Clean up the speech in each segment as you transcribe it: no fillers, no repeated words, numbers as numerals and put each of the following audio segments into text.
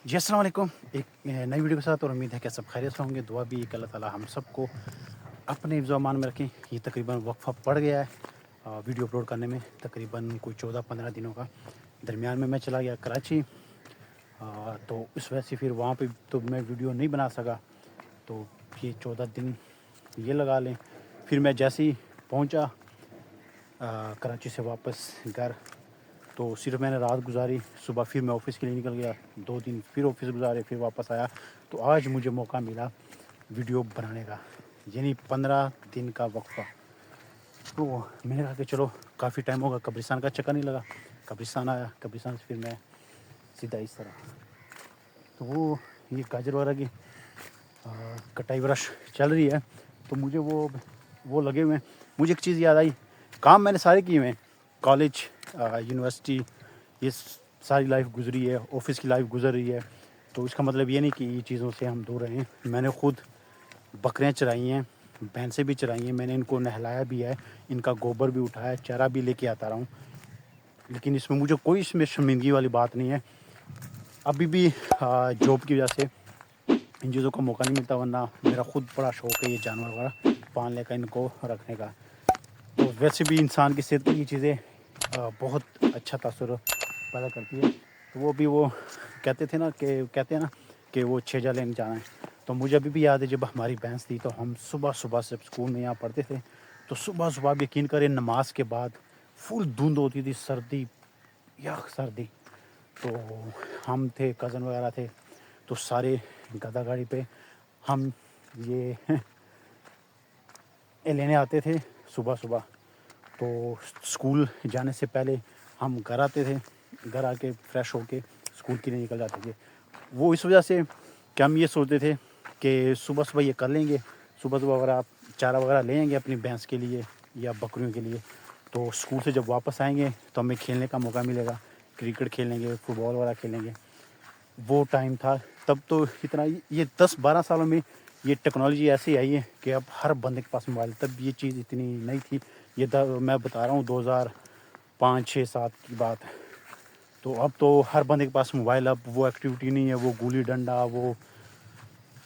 جی السلام علیکم. ایک نئی ویڈیو کے ساتھ، اور امید ہے کہ سب خیریت سے ہوں گے. دعا بھی کہ اللہ تعالیٰ ہم سب کو اپنے حفظ و امان میں رکھیں. یہ تقریباً وقفہ پڑ گیا ہے ویڈیو اپلوڈ کرنے میں، تقریباً کوئی 14-15 دنوں کا. درمیان میں چلا گیا کراچی، تو اس وجہ سے پھر وہاں پہ تو میں ویڈیو نہیں بنا سکا. تو یہ 14 دن یہ لگا لیں. پھر میں جیسے ہی پہنچا کراچی سے واپس گھر، تو صرف میں نے رات گزاری. صبح پھر میں آفس کے لیے نکل گیا، 2 دن پھر آفس گزارے، پھر واپس آیا. تو آج مجھے موقع ملا ویڈیو بنانے کا، یعنی 15 دن کا وقفہ. تو میں نے کہا کہ چلو کافی ٹائم ہوگا، قبرستان کا چکر نہیں لگا. قبرستان آیا، قبرستان سے پھر میں سیدھا اس طرح. تو وہ یہ گاجر وغیرہ کی کٹائی برش چل رہی ہے، تو مجھے وہ لگے ہوئے ہیں. مجھے ایک چیز یاد آئی، کام میں نے سارے کیے ہوئے ہیں. کالج، یونیورسٹی، یہ ساری لائف گزری ہے، آفس کی لائف گزر رہی ہے. تو اس کا مطلب یہ نہیں کہ یہ چیزوں سے ہم دور رہیں. میں نے خود بکریاں چرائی ہیں، بھینسیں بھی چرائی ہیں، میں نے ان کو نہلایا بھی ہے، ان کا گوبر بھی اٹھایا، چارہ بھی لے کے آتا رہا ہوں. لیکن اس میں مجھے کوئی شرمندگی والی بات نہیں ہے. ابھی بھی جاب کی وجہ سے ان چیزوں کا موقع نہیں ملتا، ورنہ میرا خود بڑا شوق ہے یہ جانور وغیرہ پالنے کا، ان کو رکھنے کا. تو ویسے بھی انسان کی صحت پر یہ چیزیں بہت اچھا تاثر پیدا کرتی ہے. تو وہ کہتے ہیں نا کہ وہ 6 جا لینے جانا ہے. تو مجھے ابھی بھی یاد ہے جب ہماری بھینس تھی، تو ہم صبح سے اسکول میں یہاں پڑھتے تھے. تو صبح آپ یقین کریں، نماز کے بعد فل دھند ہوتی تھی، سردی، یخ سردی. تو ہم تھے، کزن وغیرہ تھے، تو سارے گدا گاڑی پہ ہم یہ لینے آتے تھے صبح. تو اسکول جانے سے پہلے ہم گھر آتے تھے، گھر آ کے فریش ہو کے اسکول کے لیے نکل جاتے تھے. وہ اس وجہ سے کہ ہم یہ سوچتے تھے کہ صبح یہ کر لیں گے، صبح وغیرہ چارہ وغیرہ لے آئیں گے اپنی بھینس کے لیے یا بکریوں کے لیے. تو اسکول سے جب واپس آئیں گے تو ہمیں کھیلنے کا موقع ملے گا، کرکٹ کھیلیں گے، فٹ بال وغیرہ کھیلیں گے. وہ ٹائم تھا تب. تو اتنا یہ 10-12 سالوں میں یہ ٹیکنالوجی ایسی آئی ہے کہ اب ہر بندے کے پاس موبائل. تب یہ چیز اتنی نہیں تھی. یہ میں بتا رہا ہوں 2005-6-7 کی بات. تو اب تو ہر بندے کے پاس موبائل. اب وہ ایکٹیویٹی نہیں ہے، وہ گولی ڈنڈا، وہ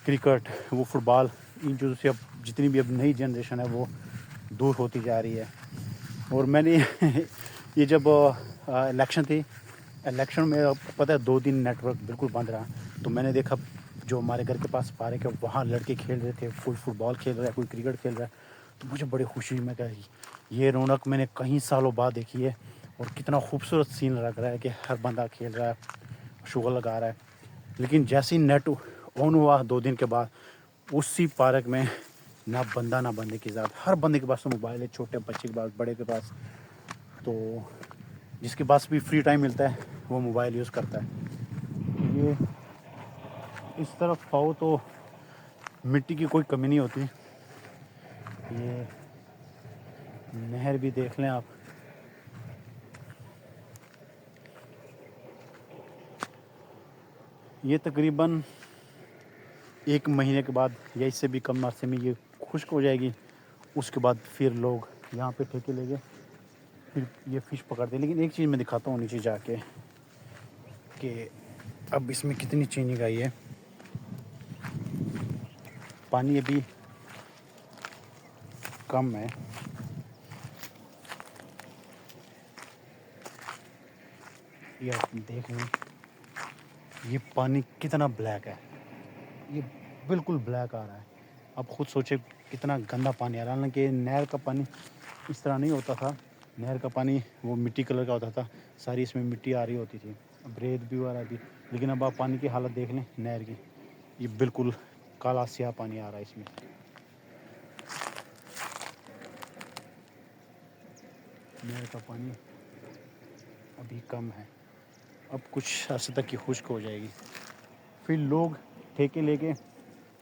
کرکٹ، وہ فٹ بال، ان چیزوں سے اب جتنی بھی اب نئی جنریشن ہے وہ دور ہوتی جا رہی ہے. اور میں نے یہ جب الیکشن تھی، الیکشن میں پتہ ہے 2 دن نیٹ ورک بالکل بند رہا. تو میں نے دیکھا جو ہمارے گھر کے پاس پارک ہے، وہاں لڑکے کھیل رہے تھے، کوئی فٹ بال کھیل رہا ہے، کوئی کرکٹ کھیل رہا ہے. تو مجھے بڑی خوشی ہوئی. میں کہا یہ رونق میں نے کئی سالوں بعد دیکھی ہے، اور کتنا خوبصورت سین لگ رہا ہے کہ ہر بندہ کھیل رہا ہے، شغل لگا رہا ہے. لیکن جیسے ہی نیٹ آن ہوا 2 دن کے بعد، اسی پارک میں نہ بندہ نہ بندے کی ذات. ہر بندے کے پاس تو موبائل ہے، چھوٹے بچے کے پاس، بڑے کے پاس. تو جس کے پاس بھی فری ٹائم ملتا ہے وہ موبائل یوز کرتا ہے. یہ اس طرف آؤ تو مٹی کی کوئی کمی نہیں ہوتی. یہ نہر بھی دیکھ لیں آپ. یہ تقریباً 1 مہینے کے بعد یا اس سے بھی کم عرصے میں یہ خشک ہو جائے گی. اس کے بعد پھر لوگ یہاں پہ ٹھیکے لے گئے، پھر یہ فش پکڑتے ہیں. لیکن ایک چیز میں دکھاتا ہوں نیچے جا کے کہ اب اس میں کتنی چینجنگ آئی ہے. پانی ابھی کم ہے. یہ آپ دیکھ لیں، یہ پانی کتنا بلیک ہے. یہ بالکل بلیک آ رہا ہے. اب خود سوچے کتنا گندا پانی آ رہا ہے. حالانکہ نہر کا پانی اس طرح نہیں ہوتا تھا. نہر کا پانی وہ مٹی کلر کا ہوتا تھا، ساری اس میں مٹی آ رہی ہوتی تھی، اب ریت بھی آ رہی تھی. لیکن اب آپ پانی کی حالت دیکھ لیں نہر کی، یہ بالکل کالا سیاہ پانی آ رہا ہے اس میں. نہر کا پانی ابھی کم ہے. اب کچھ عرصے تک یہ خشک ہو جائے گی. پھر لوگ ٹھیکے لے کے،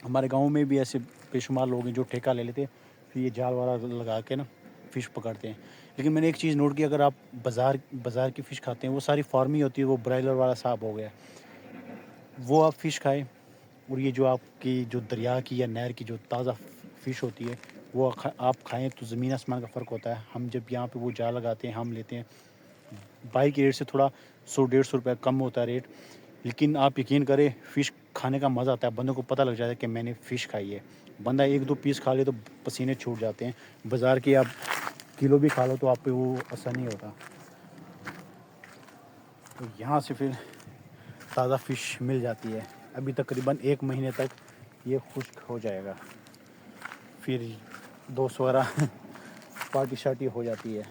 ہمارے گاؤں میں بھی ایسے بے شمار لوگ ہیں جو ٹھیکہ لے لیتے ہیں، پھر یہ جال والا لگا کے نا فش پکڑتے ہیں. لیکن میں نے ایک چیز نوٹ کی، اگر آپ بازار کی فش کھاتے ہیں وہ ساری فارمی ہوتی ہے، وہ برائلر والا صاحب ہو گیا. وہ آپ فش کھائیں، اور یہ جو آپ کی جو دریا کی یا نہر کی جو تازہ فش ہوتی ہے وہ آپ کھائیں تو زمین آسمان کا فرق ہوتا ہے. ہم جب یہاں پہ وہ جال لگاتے ہیں، ہم لیتے ہیں بائی کے ریٹ سے تھوڑا 100-150 روپے کم ہوتا ہے ریٹ. لیکن آپ یقین کریں فش کھانے کا مزہ آتا ہے، بندوں کو پتہ لگ جاتا ہے کہ میں نے فش کھائی ہے. بندہ 1-2 پیس کھا لے تو پسینے چھوٹ جاتے ہیں. بازار کی آپ کلو بھی کھا لو تو آپ پہ وہ اثر نہیں ہوتا. تو یہاں سے پھر تازہ فش مل جاتی ہے. ابھی تقریباً 1 مہینے تک یہ خشک ہو جائے گا، پھر دوست وغیرہ پارٹی شارٹی ہو جاتی ہے.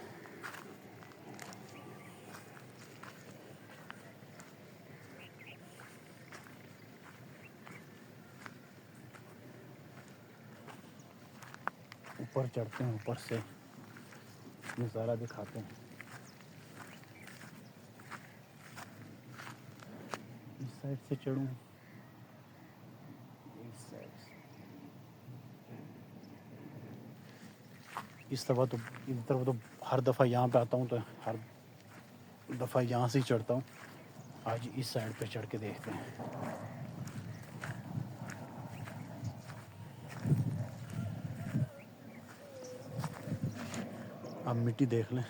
اوپر چڑھتے ہیں، اوپر سے نظارہ دکھاتے ہیں. اس سائڈ سے چڑھوں، اس سائڈ سے اس طرف تو ہر دفعہ یہاں پہ آتا ہوں تو ہر دفعہ یہاں سے ہی چڑھتا ہوں. آج اس سائڈ پہ چڑھ کے دیکھتے ہیں. اب مٹی دیکھ لیں.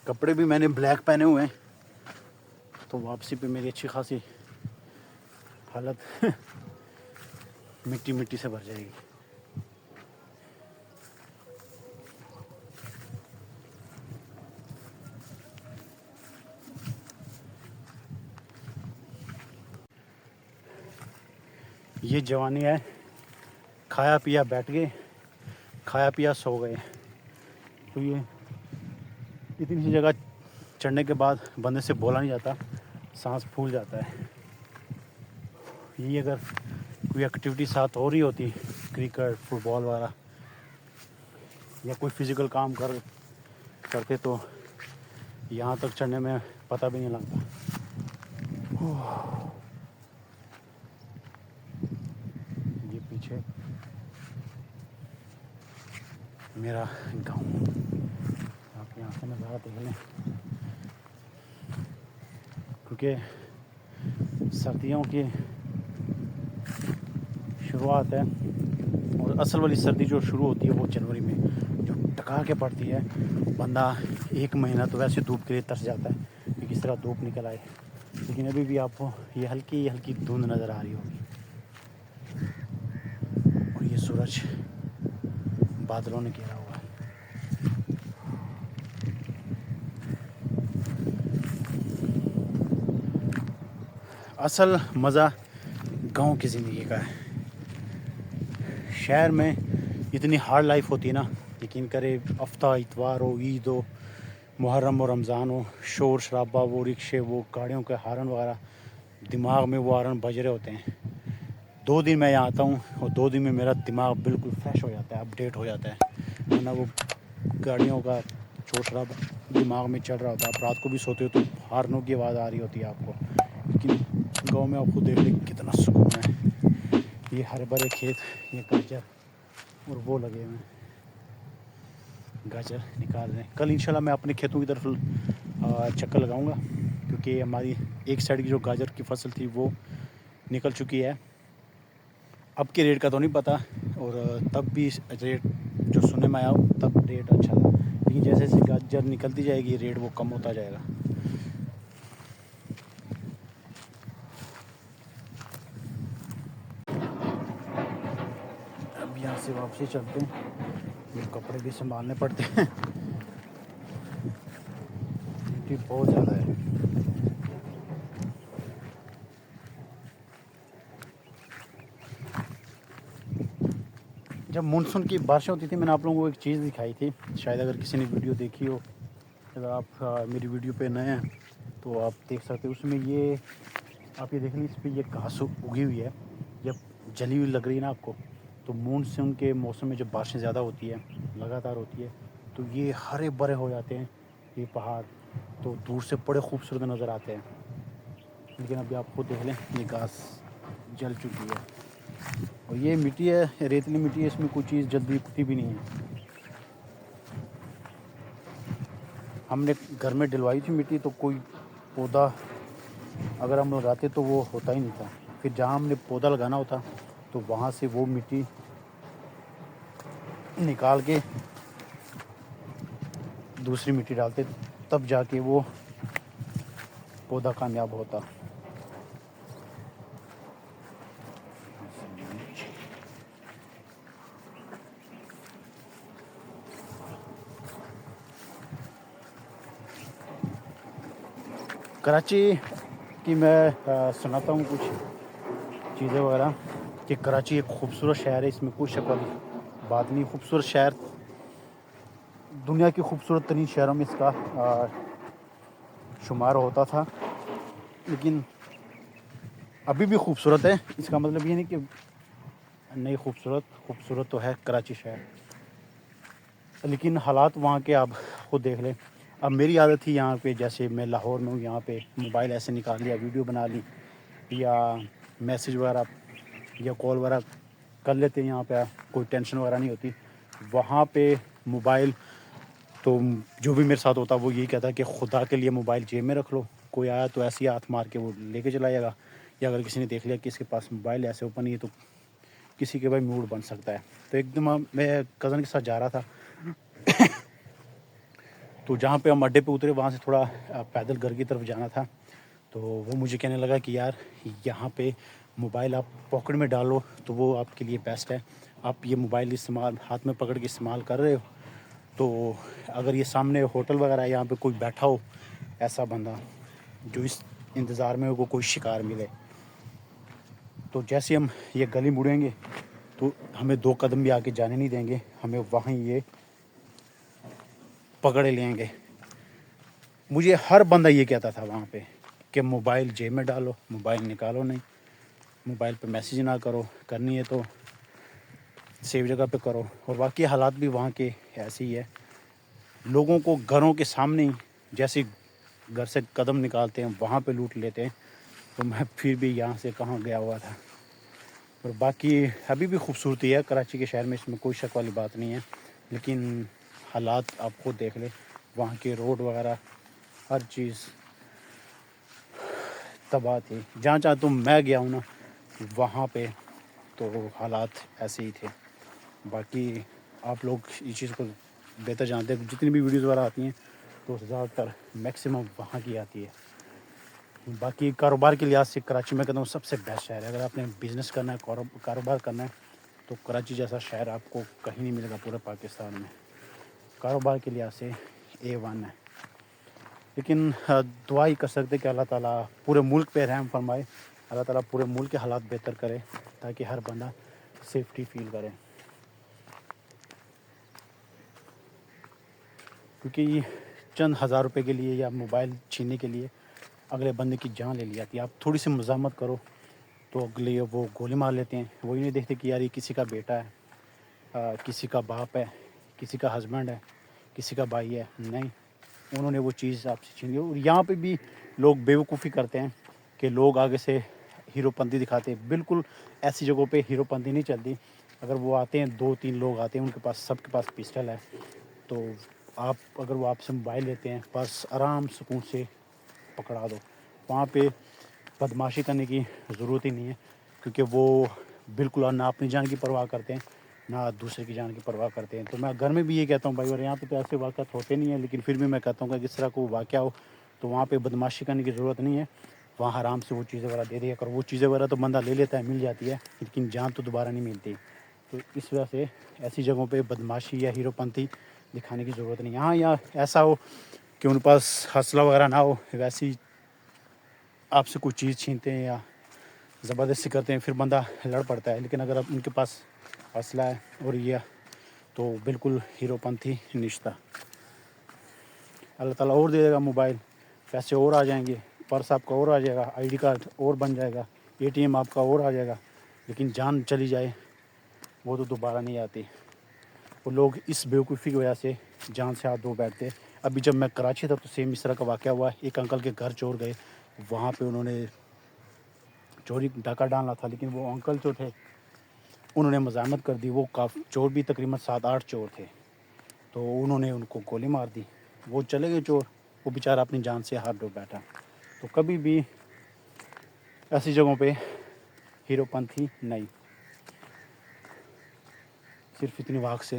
کپڑے بھی میں نے بلیک پہنے ہوئے ہیں تو واپسی پہ میری اچھی خاصی حالت مٹی مٹی سے بھر جائے گی. یہ جوانی ہے، کھایا پیا بیٹھ گئے، کھایا پیا سو گئے. تو یہ اتنی سی جگہ چڑھنے کے بعد بندے سے بولا نہیں جاتا، سانس پھول جاتا ہے. یہی اگر کوئی ایکٹیویٹی ساتھ ہو رہی ہوتی، کرکٹ فٹ بال وغیرہ یا کوئی فزیکل کام کرتے تو یہاں تک چڑھنے میں پتہ بھی نہیں لگتا. یہ پیچھے میرا گاؤں، آپ یہاں سے نظارہ دیکھ لیں. کیونکہ سردیوں کی شروعات ہے اور اصل والی سردی جو شروع ہوتی ہے وہ جنوری میں جو ٹکا کے پڑتی ہے. بندہ 1 مہینہ تو ویسے دھوپ کے لیے ترس جاتا ہے کہ کس طرح دھوپ نکل آئے. لیکن ابھی بھی آپ کو یہ ہلکی ہلکی دھند نظر آ رہی ہوگی اور یہ سورج بادلوں نے گھیرا ہوا ہے. اصل مزہ گاؤں کی زندگی کا ہے. شہر میں اتنی ہارڈ لائف ہوتی ہے نا، یقین کرے ہفتہ اتوار ہو، عید ہو، محرم و رمضان ہو، شور شرابہ، وہ رکشے، وہ گاڑیوں کے ہارن وغیرہ، دماغ میں وہ ہارن بج رہے ہوتے ہیں. 2 دن میں یہاں آتا ہوں اور 2 دن میں میرا دماغ بالکل فریش ہو جاتا ہے، اپڈیٹ ہو جاتا ہے. ورنہ وہ گاڑیوں کا شور شرابہ دماغ میں چل رہا ہوتا ہے. آپ رات کو بھی سوتے ہو تو ہارنوں کی آواز آ رہی ہوتی ہے آپ کو. لیکن گاؤں میں آپ خود دیکھ لیں کتنا سکون ہے. یہ ہرے بھرے کھیت، یہ گاجر اور وہ لگے ہوئے ہیں، گاجر نکال رہے ہیں. کل انشاءاللہ میں اپنے کھیتوں کی طرف چکر لگاؤں گا کیونکہ ہماری ایک سائڈ کی جو گاجر کی فصل تھی وہ نکل چکی ہے. اب کے ریٹ کا تو نہیں پتہ، اور تب بھی ریٹ جو سننے میں آیا تب ریٹ اچھا تھا. لیکن جیسے جیسے گاجر نکلتی جائے گی ریٹ وہ کم ہوتا جائے گا. اب یہاں سے واپسی چلتے ہیں، یہ کپڑے بھی سنبھالنے پڑتے ہیں، مٹی بہت زیادہ ہے. جب مونسون کی بارشیں ہوتی تھی میں نے آپ لوگوں کو ایک چیز دکھائی تھی، شاید اگر کسی نے ویڈیو دیکھی ہو. اگر آپ میری ویڈیو پہ نئے ہیں تو آپ دیکھ سکتے ہیں. اس میں یہ آپ یہ دیکھ لیں، اس پہ یہ گھاس اگی ہوئی ہے. جب جلی ہوئی لگ رہی ہے نا آپ کو، تو مونسون کے موسم میں جب بارشیں زیادہ ہوتی ہے، لگاتار ہوتی ہے، تو یہ ہرے بھرے ہو جاتے ہیں یہ پہاڑ. تو دور سے بڑے خوبصورت نظر آتے ہیں. لیکن ابھی آپ خود دیکھ لیں یہ گھاس جل چکی ہے. اور یہ مٹی ہے، ریتلی مٹی ہے، اس میں کوئی چیز جلدی اگتی بھی نہیں ہے. ہم نے گھر میں ڈلوائی تھی مٹی تو کوئی پودا اگر ہم لگاتے تو وہ ہوتا ہی نہیں تھا. پھر جہاں ہم نے پودا لگانا ہوتا تو وہاں سے وہ مٹی نکال کے دوسری مٹی ڈالتے تب جا کے وہ پودا کامیاب ہوتا. کراچی کی میں سناتا ہوں کچھ چیزیں وغیرہ کہ کراچی ایک خوبصورت شہر ہے، اس میں کوئی شک والی بات نہیں. خوبصورت شہر، دنیا کی خوبصورت ترین شہروں میں اس کا شمار ہوتا تھا، لیکن ابھی بھی خوبصورت ہے. اس کا مطلب یہ نہیں کہ نہیں خوبصورت تو ہے کراچی شہر، لیکن حالات وہاں کے آپ خود دیکھ لیں. اب میری عادت تھی یہاں پہ، جیسے میں لاہور میں ہوں، یہاں پہ موبائل ایسے نکال لیا، ویڈیو بنا لی، یا میسیج وغیرہ یا کال وغیرہ کر لیتے ہیں. یہاں پہ کوئی ٹینشن وغیرہ نہیں ہوتی. وہاں پہ موبائل تو جو بھی میرے ساتھ ہوتا وہ یہی کہتا ہے کہ خدا کے لیے موبائل جیب میں رکھ لو، کوئی آیا تو ایسے ہی ہاتھ مار کے وہ لے کے چلا جائے گا، یا اگر کسی نے دیکھ لیا کہ اس کے پاس موبائل ایسے اوپن نہیں ہے تو کسی کے بھائی موڈ بن سکتا ہے. تو ایک دم میں کزن کے ساتھ جا رہا تھا، تو جہاں پہ ہم اڈے پہ اترے وہاں سے تھوڑا پیدل گھر کی طرف جانا تھا. تو وہ مجھے کہنے لگا کہ یار یہاں پہ موبائل آپ پاکٹ میں ڈالو تو وہ آپ کے لیے بیسٹ ہے. آپ یہ موبائل استعمال ہاتھ میں پکڑ کے استعمال کر رہے ہو، تو اگر یہ سامنے ہوٹل وغیرہ ہے، یہاں پہ کوئی بیٹھا ہو ایسا بندہ جو اس انتظار میں ہو کو کوئی شکار ملے، تو جیسے ہم یہ گلی مڑیں گے تو ہمیں 2 قدم بھی آگے جانے نہیں دیں گے، ہمیں وہیں یہ پکڑے لیں گے. مجھے ہر بندہ یہ کہتا تھا وہاں پہ کہ موبائل جیب میں ڈالو، موبائل نکالو نہیں، موبائل پہ میسیج نہ کرو، کرنی ہے تو سیو جگہ پہ کرو. اور واقعی حالات بھی وہاں کے ایسے ہی ہے. لوگوں کو گھروں کے سامنے ہی جیسے گھر سے قدم نکالتے ہیں وہاں پہ لوٹ لیتے ہیں. تو میں پھر بھی یہاں سے کہاں گیا ہوا تھا. اور باقی ابھی بھی خوبصورتی ہے کراچی کے شہر میں، اس میں کوئی شک والی بات نہیں ہے، لیکن حالات آپ خود دیکھ لیں. وہاں کے روڈ وغیرہ ہر چیز تباہ تھی. جہاں تم میں گیا ہوں نا وہاں پہ تو حالات ایسے ہی تھے. باقی آپ لوگ اس چیز کو بہتر جانتے ہیں، جتنی بھی ویڈیوز وغیرہ آتی ہیں تو زیادہ تر میکسیمم وہاں کی آتی ہے. باقی کاروبار کے لحاظ سے کراچی میں کہتا ہوں سب سے بیسٹ شہر ہے. اگر آپ نے بزنس کرنا ہے، کاروبار کرنا ہے تو کراچی جیسا شہر آپ کو کہیں نہیں ملے گا پورے پاکستان میں. کاروبار کے لحاظ سے A1 ہے. لیکن دعا ہی کر سکتے کہ اللہ تعالیٰ پورے ملک پہ رحم فرمائے، اللہ تعالیٰ پورے ملک کے حالات بہتر کرے تاکہ ہر بندہ سیفٹی فیل کرے. کیونکہ یہ چند ہزار روپے کے لیے یا موبائل چھیننے کے لیے اگلے بندے کی جان لے لی جاتی ہے. آپ تھوڑی سی مزاحمت کرو تو اگلے وہ گولی مار لیتے ہیں. وہ یہ نہیں دیکھتے کہ یار یہ کسی کا بیٹا ہے، کسی کا باپ ہے، کسی کا ہسبینڈ ہے، کسی کا بھائی ہے. نہیں، انہوں نے وہ چیز آپ سے چھین لی. اور یہاں پہ بھی لوگ بیوقوفی کرتے ہیں کہ لوگ آگے سے ہیرو پنتی دکھاتے ہیں. بالکل ایسی جگہوں پہ ہیرو پنتی نہیں چلتی. اگر وہ آتے ہیں 2-3 لوگ آتے ہیں، ان کے پاس سب کے پاس پسٹل ہے، تو اگر وہ آپ سے موبائل لیتے ہیں بس آرام سکون سے پکڑا دو. وہاں پہ بدماشی کرنے کی ضرورت ہی نہیں ہے، کیونکہ وہ بالکل نہ اپنی جان کی پرواہ کرتے ہیں نہ دوسرے کی جان کی پرواہ کرتے ہیں. تو میں گھر میں بھی یہ کہتا ہوں بھائی، اور یہاں پہ تو ایسے واقعات ہوتے نہیں ہیں، لیکن پھر بھی میں کہتا ہوں کہ جس طرح کو واقعہ ہو تو وہاں پہ بدماشی کرنے کی ضرورت نہیں ہے. وہاں آرام سے وہ چیزیں وغیرہ دے دیا کرو. وہ چیزیں وغیرہ تو بندہ لے لیتا ہے، مل جاتی ہے، لیکن جان تو دوبارہ نہیں ملتی. تو اس وجہ سے ایسی جگہوں پہ بدماشی یا ہیرو پنتی دکھانے کی ضرورت نہیں. ہاں یا ایسا ہو کہ ان کے پاس حوصلہ وغیرہ نہ ہو، ویسی آپ سے کوئی چیز چھینتے ہیں یا زبردستی کرتے ہیں، پھر بندہ لڑ پڑتا ہے. لیکن اگر اب ان کے پاس حوصلہ ہے اور یہ تو بالکل ہیرو پنتھی نشتہ. اللہ تعالیٰ اور دے دے گا موبائل، پیسے اور آ جائیں گے، پرس آپ کا اور آ جائے گا، ID کارڈ اور بن جائے گا، ATM آپ کا اور آ جائے گا، لیکن جان چلی جائے وہ تو دوبارہ نہیں آتی. وہ لوگ اس بیوقوفی کی وجہ سے جان سے ہاتھ دھو بیٹھتے. ابھی جب میں کراچی تھا تو سیم اس طرح کا واقعہ ہوا. ایک انکل کے گھر چور گئے، وہاں پہ انہوں نے چوری ڈاکہ ڈالنا تھا، لیکن وہ انکل جو تھے انہوں نے مزاحمت کر دی. وہ چور بھی تقریباً 7-8 چور تھے، تو انہوں نے ان کو گولی مار دی. وہ چلے گئے چور، وہ بیچارہ اپنی جان سے ہاتھ دھو بیٹھا. تو کبھی بھی ایسی جگہوں پہ ہیرو پنتھی نہیں. صرف اتنی واق سے